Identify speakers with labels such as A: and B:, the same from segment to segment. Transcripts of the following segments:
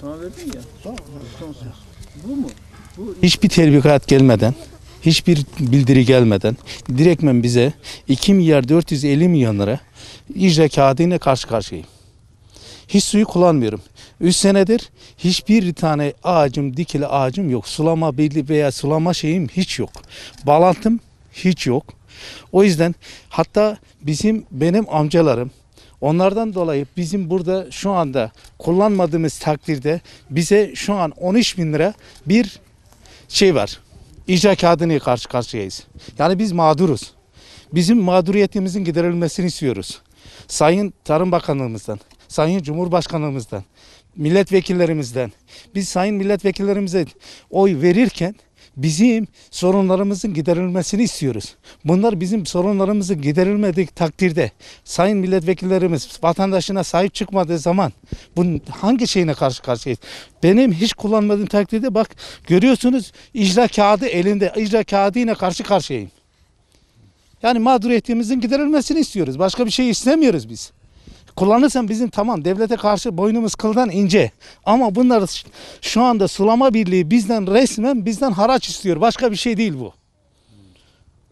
A: Bana verdin ya. Son söz. Bu mu?
B: Hiçbir tebligat gelmeden, hiçbir bildiri gelmeden direktmen bize 2 milyar 450 milyon lira icra kağıdıyla karşı karşıyayım. Hiç suyu kullanmıyorum. 3 senedir hiçbir tane dikili ağacım yok. Sulama birliği veya sulama şeyim hiç yok. Bağlantım hiç yok. O yüzden hatta benim amcalarım, onlardan dolayı bizim burada şu anda kullanmadığımız takdirde bize şu an 13 bin lira bir şey var. İcra kağıdını karşı karşıyayız. Yani biz mağduruz. Bizim mağduriyetimizin giderilmesini istiyoruz. Sayın Tarım Bakanlığımızdan, Sayın Cumhurbaşkanlığımızdan, milletvekillerimizden. Biz sayın milletvekillerimize oy verirken bizim sorunlarımızın giderilmesini istiyoruz. Bunlar bizim sorunlarımızın giderilmediği takdirde sayın milletvekillerimiz vatandaşına sahip çıkmadığı zaman bunun hangi şeyine karşı karşıyayız? Benim hiç kullanmadığım takdirde bak görüyorsunuz icra kağıdı elinde, icra kağıdıyla karşı karşıyayım. Yani mağduriyetimizin giderilmesini istiyoruz. Başka bir şey istemiyoruz biz. Kullanırsan bizim tamam devlete karşı boynumuz kıldan ince. Ama bunlar şu anda sulama birliği bizden haraç istiyor. Başka bir şey değil bu.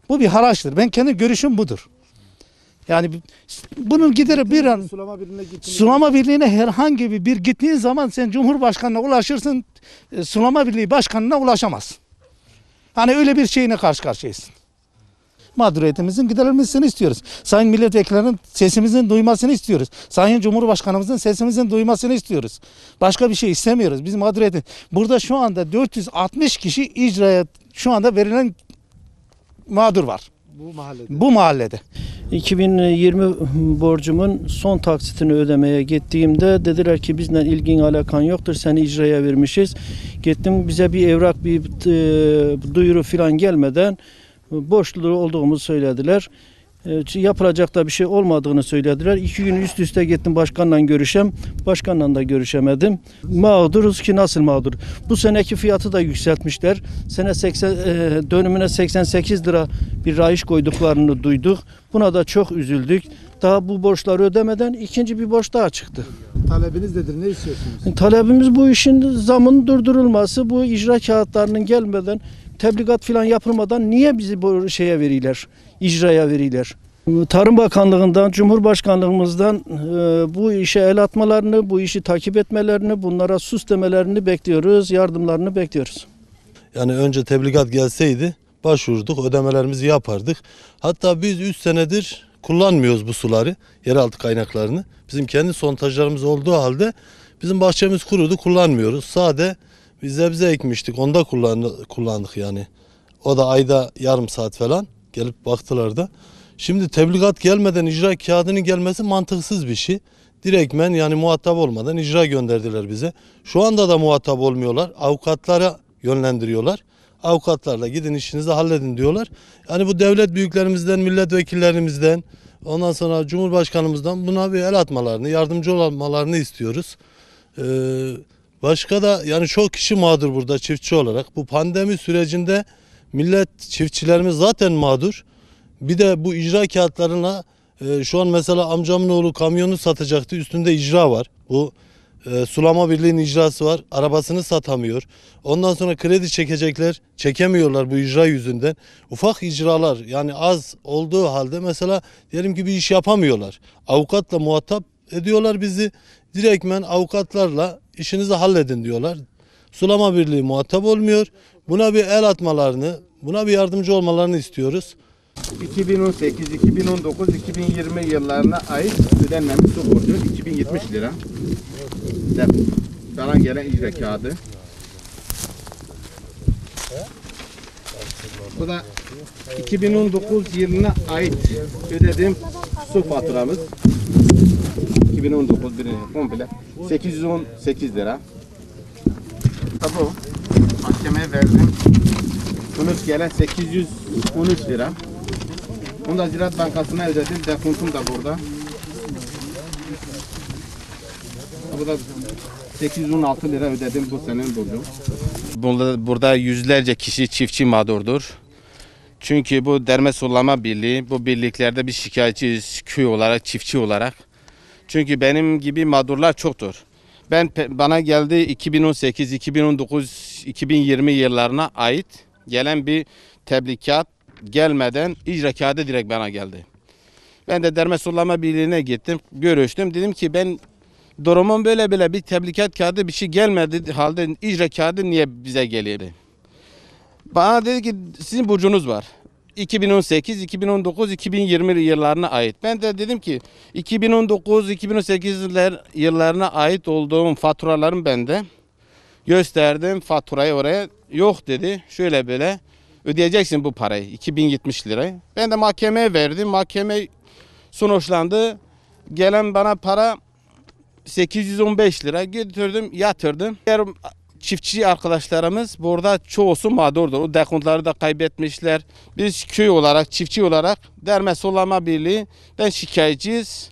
B: Bu bir haraçtır. Ben kendi görüşüm budur. Yani bunun gideri bir an sulama birliğine herhangi bir gittiğin zaman sen Cumhurbaşkanı'na ulaşırsın. Sulama birliği başkanına ulaşamazsın. Hani öyle bir şeyine karşı karşıyayız. Mağduriyetimizin giderilmesini istiyoruz. Sayın milletvekillerinin sesimizin duymasını istiyoruz. Sayın Cumhurbaşkanımızın sesimizin duymasını istiyoruz. Başka bir şey istemiyoruz. Biz mağduriyetin. Burada şu anda 460 kişi icraya şu anda verilen mağdur var. Bu mahallede.
C: 2020 borcumun son taksitini ödemeye gittiğimde dediler ki bizden ilgin alakan yoktur, seni icraya vermişiz. Gittim, bize bir evrak, bir duyuru falan gelmeden borçlu olduğumuzu söylediler. Yapılacak da bir şey olmadığını söylediler. 2 gün üst üste gittim başkanla başkanla da görüşemedim. Mağduruz ki nasıl mağdur? Bu seneki fiyatı da yükseltmişler. Dönümüne 88 lira bir rayiç koyduklarını duyduk. Buna da çok üzüldük. Daha bu borçları ödemeden ikinci bir borç daha çıktı.
D: Talebiniz nedir? Ne istiyorsunuz?
C: Talebimiz bu işin zamının durdurulması, bu icra kağıtlarının gelmeden, tebligat falan yapılmadan niye bizi bu şeye veriyorlar, icraya veriyorlar? Tarım Bakanlığı'ndan, Cumhurbaşkanlığımızdan bu işe el atmalarını, bu işi takip etmelerini, bunlara sus demelerini bekliyoruz, yardımlarını bekliyoruz.
E: Yani önce tebligat gelseydi başvurduk, ödemelerimizi yapardık. Hatta biz 3 senedir kullanmıyoruz bu suları, yeraltı kaynaklarını. Bizim kendi sondajlarımız olduğu halde bizim bahçemiz kurudu, kullanmıyoruz. Sade biz sebze ekmiştik, onda kullandık yani. O da ayda yarım saat falan gelip baktılar da. Şimdi tebligat gelmeden icra kağıdının gelmesi mantıksız bir şey. Direktmen yani muhatap olmadan icra gönderdiler bize. Şu anda da muhatap olmuyorlar. Avukatlara yönlendiriyorlar. Avukatlarla gidin işinizi halledin diyorlar. Yani bu devlet büyüklerimizden, milletvekillerimizden, ondan sonra Cumhurbaşkanımızdan buna bir el atmalarını, yardımcı olmalarını istiyoruz. Başka da yani çok kişi mağdur burada çiftçi olarak. Bu pandemi sürecinde çiftçilerimiz zaten mağdur. Bir de bu icra kağıtlarına şu an mesela amcamın oğlu kamyonu satacaktı. Üstünde icra var. Bu sulama birliğinin icrası var. Arabasını satamıyor. Ondan sonra kredi çekecekler. Çekemiyorlar bu icra yüzünden. Ufak icralar yani az olduğu halde mesela diyelim ki bir iş yapamıyorlar. Avukatla muhatap ediyorlar bizi. Direktmen avukatlarla işinizi halledin diyorlar. Sulama birliği muhatap olmuyor. Buna bir el atmalarını, buna bir yardımcı olmalarını istiyoruz.
F: 2018, 2019, 2020 yıllarına ait ödenmemiş su borcu 2070 lira. Falan gelen icra kağıdı. Bu da 2019 yılına ait ödediğim su faturamız. 2019 birini komple 818 lira. Bu mahkemeye verdim. Sonuç gelen 813 lira. Onu da Ziraat Bankası'na ödedim. Dekontum da burada. Bu da 816 lira ödedim bu senenin borcu.
G: Burada yüzlerce kişi çiftçi mağdurdur. Çünkü bu derme sulama birliği, bu birliklerde bir şikayetçiyiz köy olarak, çiftçi olarak. Çünkü benim gibi mağdurlar çoktur. Bana geldi 2018, 2019, 2020 yıllarına ait gelen bir tebligat gelmeden icra kağıdı direkt bana geldi. Ben de Derme Sulama Birliği'ne gittim, görüştüm. Dedim ki ben durumum böyle bir tebligat kağıdı bir şey gelmedi halde icra kağıdı niye bize geliyor? Bana dedi ki sizin burcunuz var. 2018, 2019, 2020 yıllarına ait. Ben de dedim ki 2019, 2018 yıllarına ait olduğum faturalarım bende. Gösterdim faturayı oraya. Yok dedi. Şöyle böyle ödeyeceksin bu parayı. 2070 lirayı. Ben de mahkemeye verdim. Mahkeme sonuçlandı. Gelen bana para 815 lira götürdüm, yatırdım. Diğer çiftçi arkadaşlarımız burada çoğusu mağdurdur. O dekontları da kaybetmişler. Biz köy olarak, çiftçi olarak Derme Sulama Birliği'den şikayetçiyiz.